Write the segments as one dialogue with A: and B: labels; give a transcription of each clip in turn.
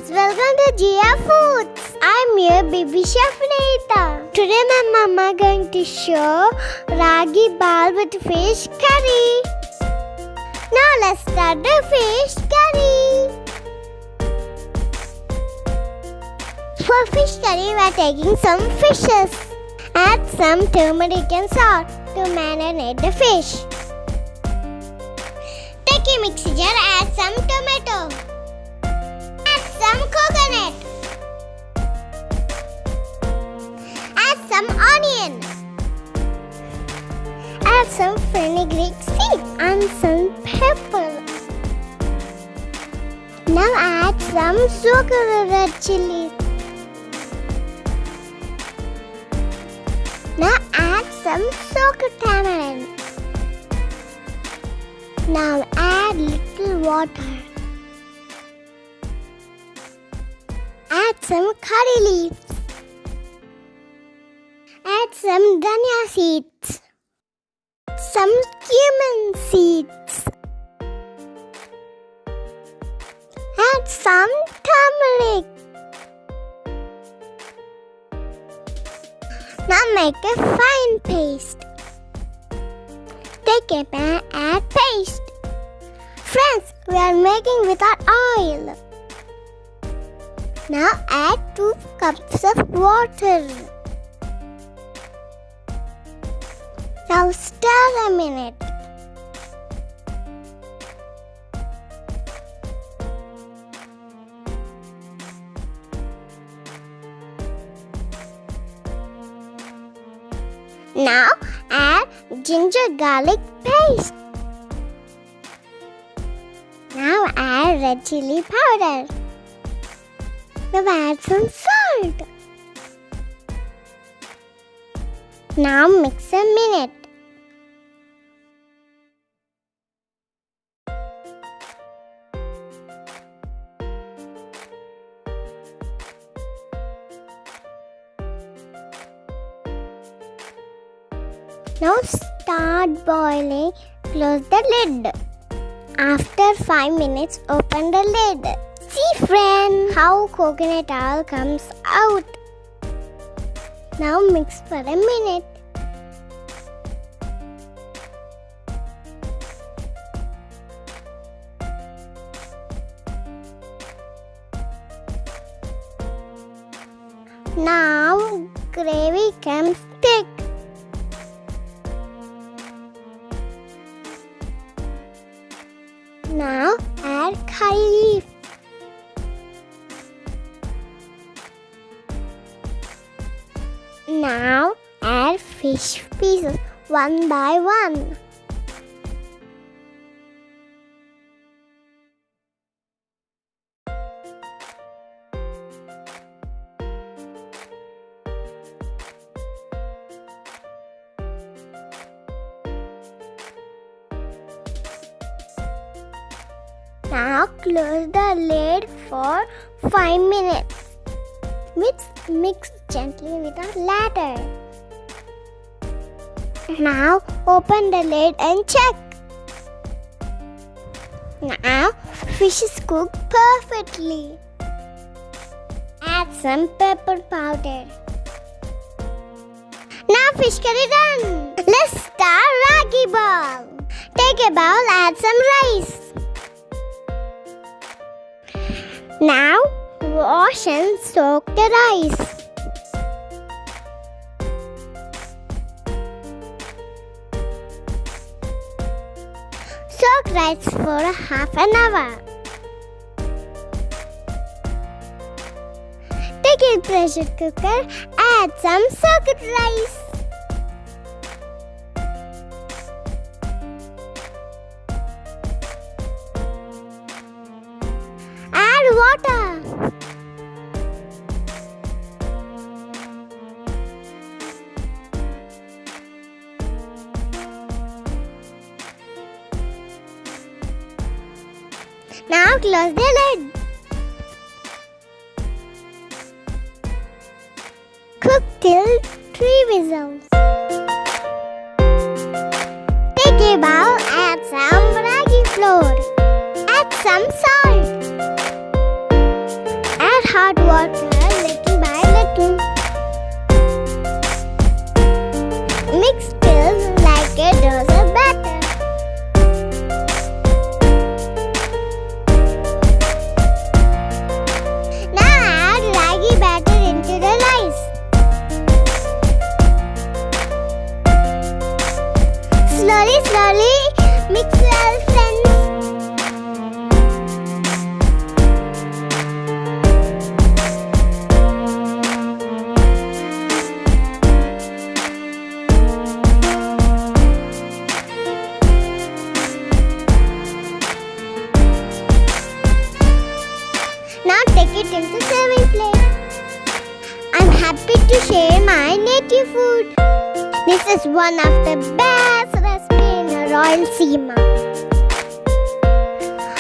A: friends, welcome to Gia Foods. I'm your baby chef Nehitha. Today my mama going to show Ragiball with fish curry. Now let's start the fish curry. For fish curry we are taking some fishes. Add some turmeric and salt to marinate the fish. Take a mixer jar, add some tomato. Add some coconut. Add some onion. Add some fenugreek seed and some pepper. Now add some sugar red chili. Now add some soaked tamarind. Now add little water. Add some curry leaves. Add some dhania seeds. Some cumin seeds. Add some turmeric. Now make a fine paste. Take a pan, add paste. Friends, we are making without oil. Now add 2 cups of water. Now stir a minute. Now add ginger garlic paste. Now add red chili powder. Now add some salt. Now mix a minute. Now start boiling. Close the lid. After 5 minutes, open the lid. See friend, how coconut oil comes out. Now mix for a minute. Now gravy comes thick. Now add curry leaf. Now add fish pieces one by one. Now close the lid for 5 minutes. Mix gently with a ladder. Now open the lid and check. Now fish is cooked perfectly. Add some pepper powder. Now fish curry done. Let's start Ragiball. Take a bowl, add some rice. Now wash and soak the rice. Soak rice for half an hour. Take a pressure cooker, add some soaked rice. Add water. Now close the lid. Cook till 3 whistles. Take a bowl, add some ragi flour. Add some salt. it into serving plate. I'm happy to share my native food. This is one of the best recipes in Rayalaseema.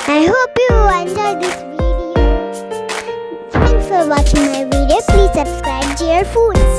A: I hope you enjoyed this video. Thanks for watching my video. Please subscribe to your Foodies.